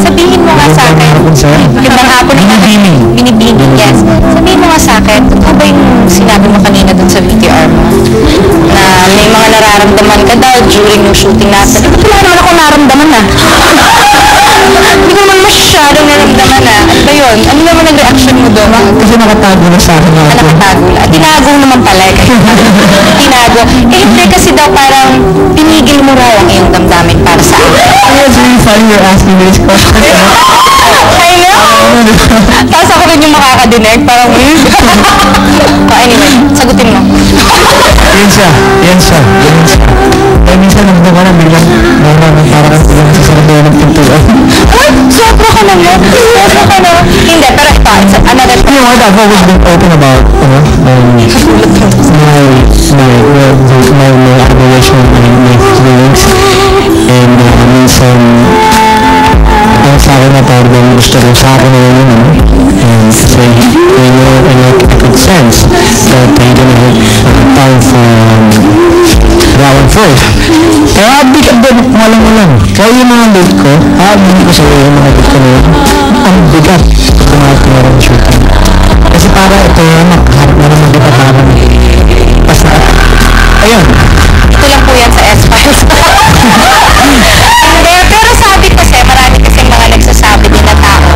Sabihin mo nga sa akin. Gandang hapon. Binibining, yes. Sabihin mo nga sa akin, totoo ba yung sinabi mo kanina dun sa VTR mo? Na may mga nararamdaman ka daw during yung shooting natin. Wala naman akong naramdaman na. Hindi ko naman masyadong naramdaman na. Ano ba yun? Ano naman ang reaction mo doon? Kasi nakatago na sa akin. Nakatago lang. Tinago naman pala. Tinago. Eh, hindi kasi daw parang pinigil mo raw ang iyong damdamin para sa akin. It's really funny you're asking me this question. I know! Tapos ako rin yung makakadinig. Parang, anyway, sagutin mo. Yan siya. Kaya minsan nagdo ka na biglang parang kang sa sarili ng pintuan. Ay, sobra ka naman. Sobra ka na. Hindi, pero ito, it's another You know what, I've always been open about, my admiration, my feelings. And minsan, ang sa akin na parang gusto ko sa akin na yun, and kasi I could sense that I didn't have time for round first. Kaya bigat din, walang. Kaya yung mga date ko, hindi ko sa'yo yung mga date ko na yun, ang bigat kung mga tinarang shooting. Kasi para ito yung nakaharap na naman di pa parang basta, ayun. Ito lang po yan sa S-Files. Hindi, pero sabi kasi, marami kasi mga nagsasabi din na tao.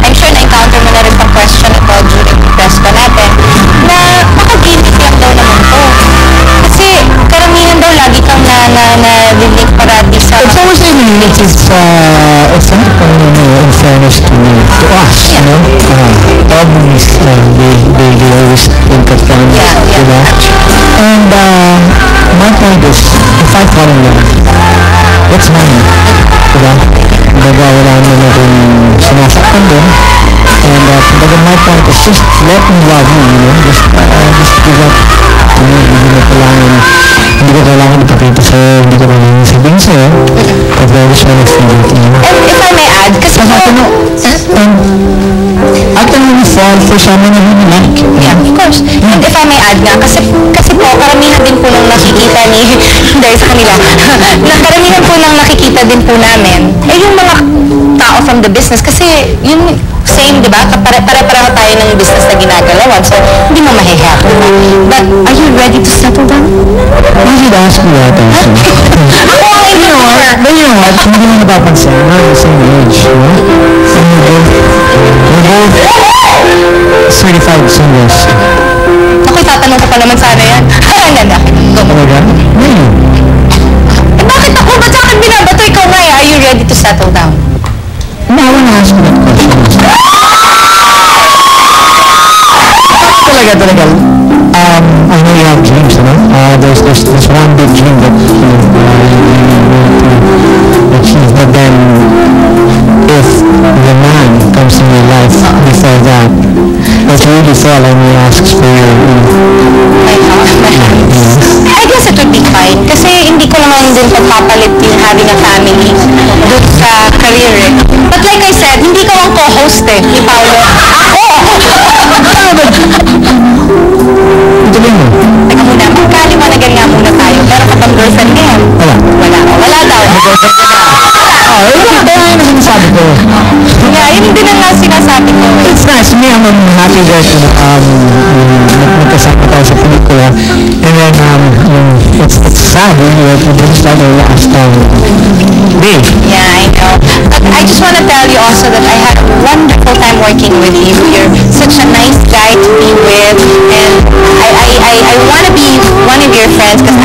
I'm sure na-encounter mo na rin pang question ito during the press ko natin, na makagimik lang daw naman to. Kasi karamihan daw lagi kang na-link parati sa... It's always a minute, it's not in fairness to us, you know? Always, they always think of them, you know? And my point is, if I fall in love, that's mine, you know? Kumbaga wala naman akong sinasaktan din. And kumbaga my point is just let me love you, you know? Just give up to me, hindi ko kailangan ipakita sa'yo, hindi ko kailangan sabihin sa'yo, but I just wanna feel it, you know? And if I may add, kasi I can only fall for someone I really like. yeah, of course. And if I may add nga, kasi po, karamihan din po nang nakikita ni, dahil sa kanila, karamihan po nang nakikita din po namin, yung mga tao from the business, kasi yun, same, di ba? Pare-pareho tayo ng business na ginagalawan, so hindi mo mahihapon na. But, are you ready to settle down? You should ask me that also. Ako ang But you know what? Hindi mo napapansin. We're the same age, you know? We're both certified singles. Ako, tatanong ko pa naman sana yan. Ganda. Go mo. Talaga? Ngayon. Eh, bakit ako? Ba't sa akin binabato? Ikaw nga, are you ready to settle down? No, I wanna ask you that question. Talaga. I know you have dreams, you know? There's one big dream that you want to achieve, but then if the man comes in your life before that really fall and he asks for your I guess it would be fine. Kasi hindi ko naman din pagpapalit yung having a family doon sa career eh. But like I said, hindi ko ang co-host eh, ni Paolo. Tuloy mo. Teka muna, magkaliwanagan nga muna tayo. Pero kapag girlfriend niya, wala daw. Kaya yun ang sinasabi ko. Yeah, yun din ang sinasabi ko. It's nice. Me, I'm happy that nagkasama tayo sa pelikula. And then, it's sad, that we didn't start our last day. Yeah, I know. But I just want to tell you also that I had a wonderful time working with you. You're such a nice guy to be with. And I want to be one of your friends because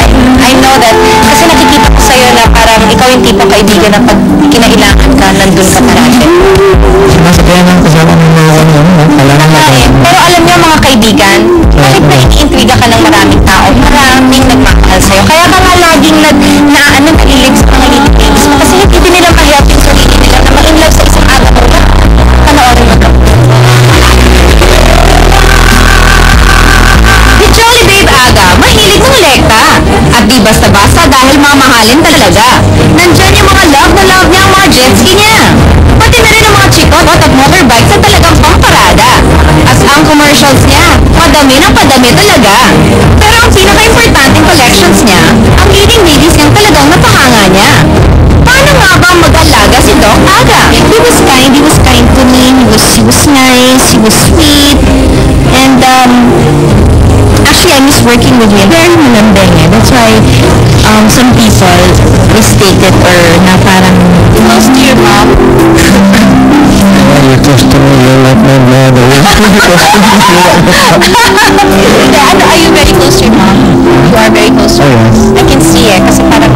I know that, kasi nakikita ko sa'yo na parang ikaw yung tipong kaibigan na pag kinailangan ka, nandun ka parati. Masakaya nang kasama ng mga Pero alam niyo mga kaibigan, kahit na iniintriga ka ng maraming tao, maraming nagmamahal sa'yo. Kaya ka nga laging nalilig sa mga little babies mo kasi hindi nila mahirap yung sarili nila na ma-inlove sa isang aga mo na panoorin mo to. Si Jolly Babe Aga, mahilig ngolekta. At di basta-basta dahil mamahalin talaga. Nandyan yung mga love na love niya ang mga jet ski niya. Pati na rin ang mga chikot at motorbikes na talagang pamparada. As ang commercials niya, padami ng padami talaga. Pero ang pinaka-importanting collections niya, ang leading ladies niyang talagang napakanga niya. Paano nga bang mag-alaga si Doc Aga? Di ba was nice, he was sweet, and actually I miss working with him. Very malambing eh. That's why some people mistake it or na parang close to your mom. You're close to me, you're like my mother. Are you very close to your mom? You are very close to her. yes. I can see eh, kasi parang,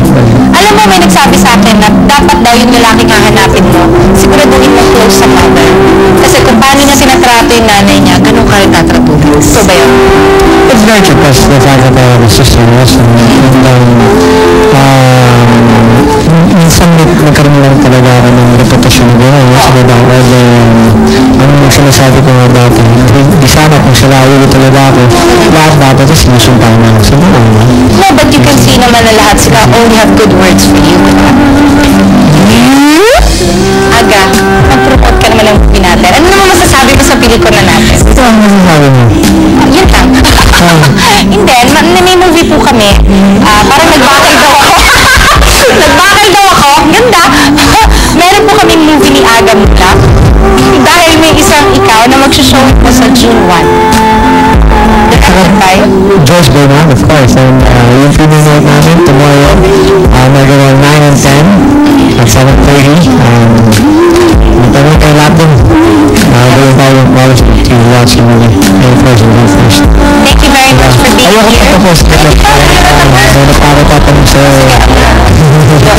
alam mo may nagsabi sa akin na dapat daw yung lalaking hahanapin mo, siguraduhin mo close sa mother. Kasi kung paano niya sinatrato yung nanay niya, ganun ka rin tatratuhin. So ba yun? It's very true because the fact that I have a sister also, minsan nagkaroon lang talaga ako ng reputasyon na gano'n. Sabi ba ako, ang sinasabi ko nga dati, di sana kung salawi talaga ako, lahat dapat is sinusumpang na ako sa buhay. No, but you can see naman na lahat sila only have good words for you. Aga, mag-promote ka naman ng movie natin. Ano naman masasabi mo sa pelikula natin? Ito ang masasabi mo. Yun lang. Hindi, may movie po kami. Parang nagbakal daw ako. Nagbakal daw ako. Ganda. Meron po kaming movie ni Aga Mula. Dahil may isang ikaw na mag-show po sa June 1. George Bernard, of course. And yung feeding night namin tomorrow, nagawa 9 and 10 at 7:30. Magtanong kayo lahat dun. Gawin tayo yung college to watch yung movie. Ayun first and then first. Thank you very much for being Ayoko here. pa tapos. Para tatanong sa...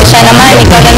Siya naman, ikaw na